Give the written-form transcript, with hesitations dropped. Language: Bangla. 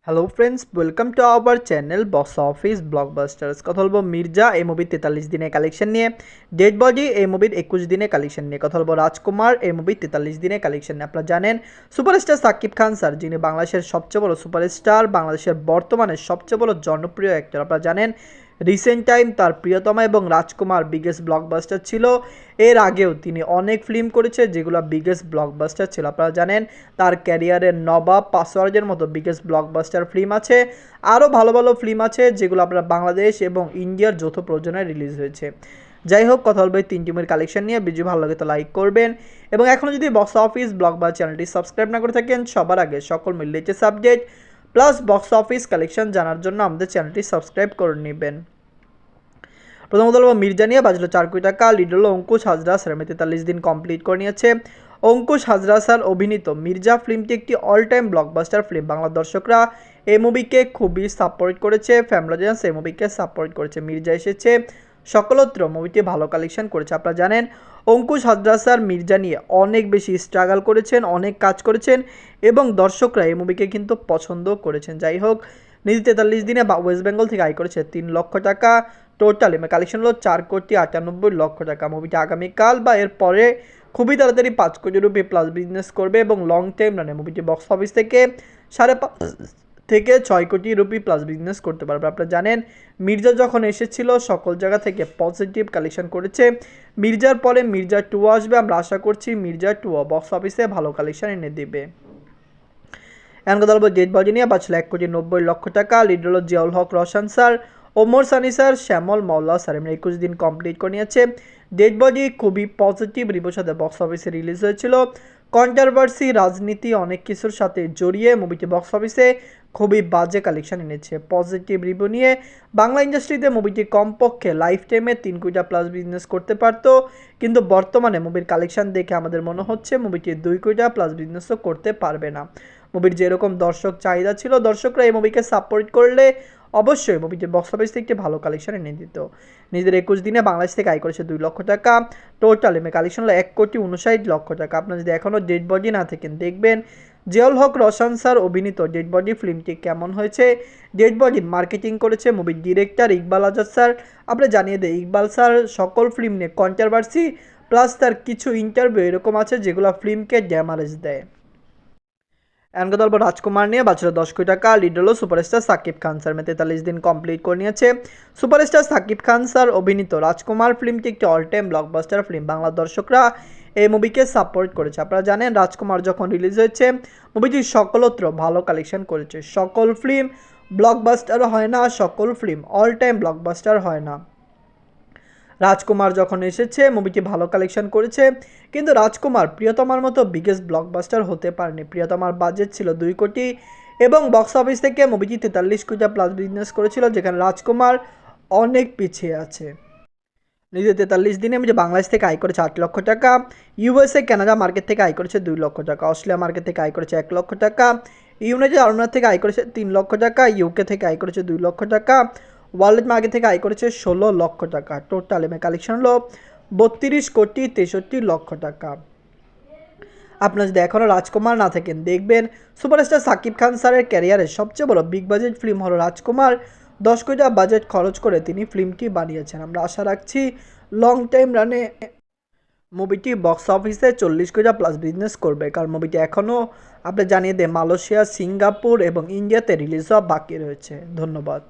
Hello friends, welcome to our channel box office blockbusters. কথা বলবো মির্জা এই মুভির 43 দিনের কালেকশন নিয়ে, ডেড বডি এই মুভির 21 দিনের কালেকশন নিয়ে, কথা বলবো রাজকুমার এই মুভির 43 দিনের কালেকশন নিয়ে। আপনারা জানেন সুপারস্টার সাকিব খান স্যার, যিনি বাংলাদেশের সবচেয়ে বড় সুপারস্টার, বাংলাদেশের বর্তমানে সবচেয়ে বড় জনপ্রিয় অ্যাক্টর। আপনারা জানেন রিসেন্ট টাইম তার প্রিয়তমা এবং রাজকুমার বিগেস্ট ব্লকবাস্টার ছিল। এর আগেও তিনি অনেক ফিল্ম করেছে যেগুলো বিগেস্ট ব্লকবাস্টার ছিল। আপনারা জানেন তার ক্যারিয়ারের নবাব, পাসওয়ার্ডের মতো বিগেস্ট ব্লকবাস্টার ফিল্ম আছে। আরও ভালো ভালো ফিল্ম আছে যেগুলো আপনার বাংলাদেশ এবং ইন্ডিয়ার যৌথ প্রযোজনায় রিলিজ হয়েছে। যাই হোক, কথা বলবো এই তিন টিমের কালেকশন নিয়ে। ভিডিও ভালো লাগে তো লাইক করবেন, এবং এখনও যদি বক্স অফিস ব্লকবাস্টার চ্যানেলটি সাবস্ক্রাইব না করে থাকেন, সবার আগে সকল latest update plus box office collection জানার জন্য আমাদের চ্যানেলটি সাবস্ক্রাইব করে নেবেন। প্রথমত বলবো মির্জা নিয়ে। বাজলো 4 কোটি টাকা। লিড হলো অঙ্কুশ হাজরা স্যার, 43 দিন কমপ্লিট করে নিয়েছে। অঙ্কুশ হাজরা স্যার অভিনীত মির্জা ফিল্মটি একটি অল টাইম ব্লকবাস্টার ফিল্ম। বাংলার দর্শকরা এই মুভিকে খুবই সাপোর্ট করেছে, ফ্যামিলি অডিয়েন্স এই মুভিকে সাপোর্ট করেছে। মির্জা এসেছে সকলত্র মুভিটি ভালো কালেকশন করেছে। আপনারা জানেন অঙ্কুশ হাজরা স্যার মির্জা নিয়ে অনেক বেশি স্ট্রাগল করেছেন, অনেক কাজ করেছেন, এবং দর্শকরা এই মুভিকে কিন্তু পছন্দ করেছেন। যাই হোক, নিজে 43 দিনে ওয়েস্ট বেঙ্গল থেকে আয় করেছে 3 লক্ষ টাকা। টোটাল কালেকশন হলো 4,98,00,000 টাকা। মুভিটা আগামীকাল বা এর পরে খুবই তাড়াতাড়ি 5 কোটি রুপি প্লাস বিজনেস করবে, এবং লং টাইম রানে মুভিটি বক্স অফিস থেকে 5.5 থেকে 6 কোটি রুপি প্লাস বিজনেস করতে পারবে। আপনারা জানেন মির্জা যখন এসেছিল সকল জায়গা থেকে পজিটিভ কালেকশন করেছে। মির্জার পরে মির্জা 2 আসবে, আমরা আশা করছি মির্জা 2 বক্স অফিসে ভালো কালেকশন এনে দেবে। এখন কথা বলবো ডেড বডি নিয়ে। বাঁচলো 1,90,00,000 টাকা। লিড হলো জিয়াউল হক রোশন স্যার, ওমর সানি স্যার, শ্যামল মাওলা স্যার। এমনি 21 দিন কমপ্লিট করে নিয়েছে। ডেড বডি খুবই পজিটিভ রিভিউর সাথে বক্স অফিসে রিলিজ হয়েছিল। কন্ট্রোভার্সি, রাজনীতি অনেক কিছুর সাথে জড়িয়ে মুভিটি বক্স অফিসে খুবই বাজে কালেকশন এনেছে। পজিটিভ রিভিউ নিয়ে বাংলা ইন্ডাস্ট্রিতে মুভিটি কমপক্ষে লাইফ টাইমে 3 কোটি প্লাস বিজনেস করতে পারতো, কিন্তু বর্তমানে মুভির কালেকশন দেখে আমাদের মনে হচ্ছে মুভিটি 2 কোটি প্লাস বিজনেসও করতে পারবে না। মুভির যেরকম দর্শক চাহিদা ছিল, দর্শকরা এই মুভিকে সাপোর্ট করলে অবশ্যই মুভিটি বক্স অফিস থেকে একটি ভালো কালেকশন এনে দিত। নিজেদের 21 দিনে বাংলাদেশ থেকে আয় করেছে 2 লক্ষ টাকা। টোটাল কালেকশন হলো 1,59,00,000 টাকা। আপনারা যদি এখনও ডেড বডি না থাকেন, দেখবেন জিয়াউল হক রোশন স্যার অভিনীত ডেড বডি ফিল্মটি কেমন হয়েছে। ডেড বডি মার্কেটিং করেছে মুভির ডিরেক্টর ইকবাল আজাদ স্যার। আমরা জানিয়ে দিই ইকবাল স্যার সকল ফিল্ম নিয়ে কন্ট্রোভার্সি প্লাস তার কিছু ইন্টারভিউ এরকম আছে যেগুলো ফিল্মকে ড্যামারেজ দেয়। এমনকি বলবো রাজকুমার নিয়ে। বাঁচলো 10 কোটি টাকা। লিড হলো সুপারস্টার সাকিব খান স্যার, 43 দিন কমপ্লিট করে নিয়েছে। সুপারস্টার সাকিব খান স্যার অভিনীত রাজকুমার ফিল্মটি একটি অল টাইম ব্লকবাস্টার ফিল্ম। বাংলার দর্শকরা এই মুভিকে সাপোর্ট করেছে। আপনারা জানেন রাজকুমার যখন রিলিজ হয়েছে মুভিটি সকলত্র ভালো কালেকশন করেছে। সকল ফিল্ম ব্লকবাস্টার হয় না, সকল ফিল্ম অল টাইম ব্লকবাস্টার হয় না। রাজকুমার যখন এসেছে মুভিটি ভালো কালেকশন করেছে, কিন্তু রাজকুমার প্রিয়তমার মতো বিগেস্ট ব্লকবাস্টার হতে পারেনি। প্রিয়তমার বাজেট ছিল 2 কোটি, এবং বক্স অফিস থেকে মুভিটি 43 কোটি প্লাস বিজনেস করেছিল, যেখানে রাজকুমার অনেক পিছিয়ে আছে। নিজে 43 দিনে মুভি বাংলাদেশ থেকে আয় করেছে 8 লক্ষ টাকা। ইউএসএ কানাডা মার্কেট থেকে আয় করেছে 2 লক্ষ টাকা। অস্ট্রেলিয়া মার্কেট থেকে আয় করেছে 1 লক্ষ টাকা। ইউনাইটেড আরব আমিরাত থেকে আয় করেছে 3 লক্ষ টাকা। ইউকে থেকে আয় করেছে 2 লক্ষ টাকা। ওয়ার্ল্ড মার্কেট থেকে আয় করেছে 16 লক্ষ টাকা। টোটাল কালেকশন হলো 32,63,00,000 টাকা। আপনারা যদি এখনও রাজকুমার না থাকেন, দেখবেন সুপারস্টার সাকিব খান স্যারের ক্যারিয়ারের সবচেয়ে বড় বিগ বাজেট ফিল্ম হলো রাজকুমার। 10 কোটি বাজেট খরচ করে তিনি ফিল্মটি বানিয়েছেন। আমরা আশা রাখছি লং টাইম রানে মুভিটি বক্স অফিসে 40 কোটি প্লাস বিজনেস করবে, কারণ মুভিটি এখনও আপনি জানিয়ে দেয় মালয়েশিয়া, সিঙ্গাপুর এবং ইন্ডিয়াতে রিলিজ হওয়া বাকি রয়েছে। ধন্যবাদ।